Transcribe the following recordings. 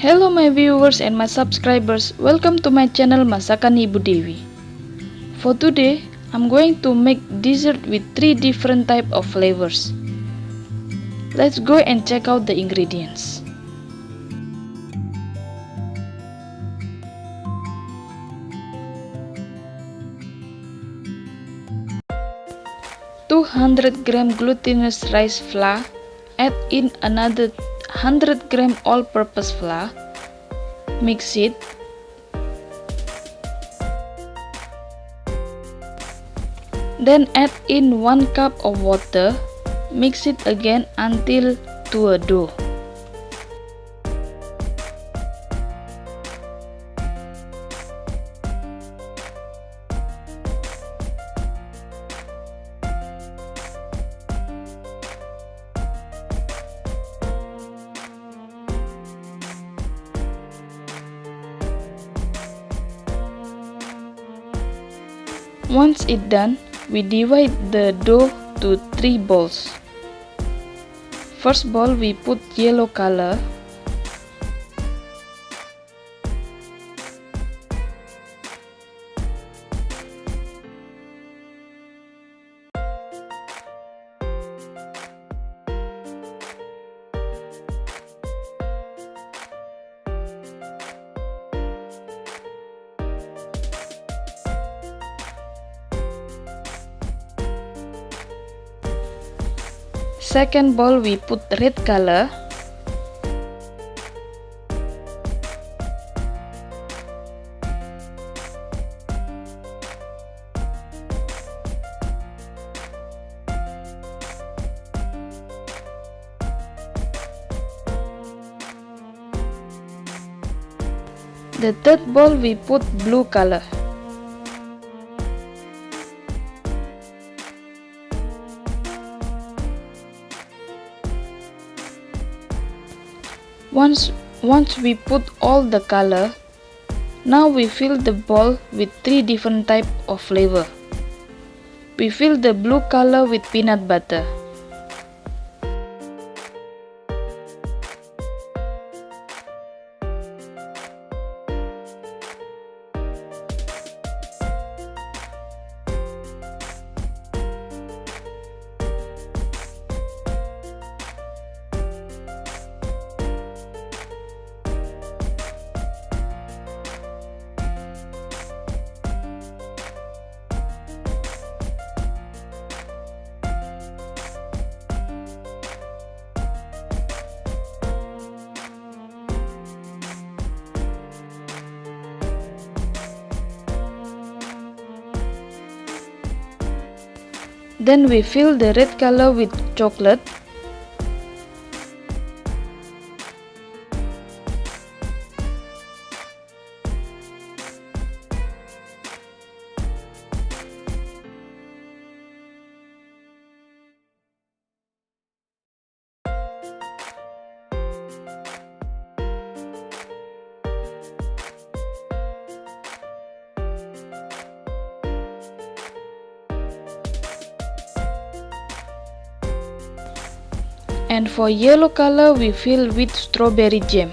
Hello my viewers and my subscribers, welcome to my channel Masakanibudewi. For today, I'm going to make dessert with 3 different type of flavors. Let's go and check out the ingredients. 200 g glutinous rice flour, add in another 100 g all-purpose flour, mix it. Then add in 1 cup of water, mix it again until to a dough. Once it's done, we divide the dough to 3 balls. First ball we put yellow color. Second bowl we put red color. The third bowl we put blue color. Once we put all the color, now we fill the bowl with 3 different type of flavor. We fill the blue color with peanut butter. Then we fill the red color with chocolate. And for yellow color we fill with strawberry jam.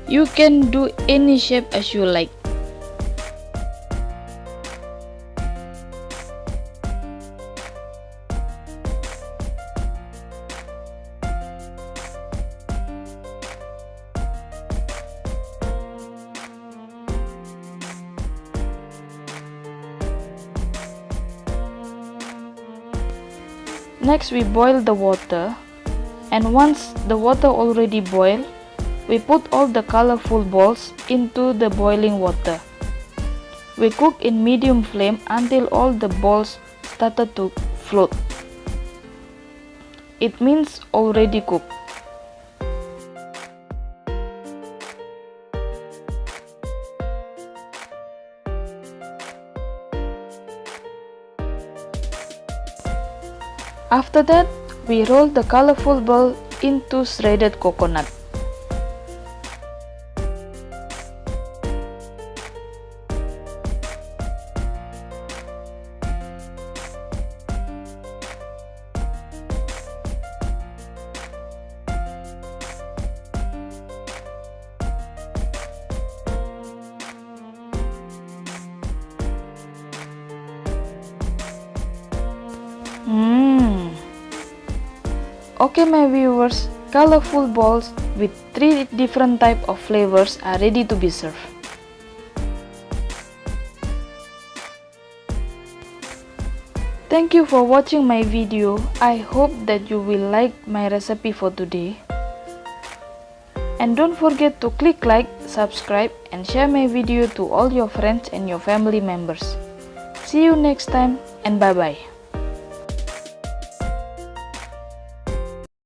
You can do any shape as you like. Next we boil the water, and once the water already boil, we put all the colorful balls into the boiling water. We cook in medium flame until all the balls started to float. It means already cooked. After that, we roll the colorful ball into shredded coconut. Okay my viewers, colorful balls with 3 different type of flavors are ready to be served. Thank you for watching my video. I hope that you will like my recipe for today. And don't forget to click like, subscribe and share my video to all your friends and your family members. See you next time and bye bye.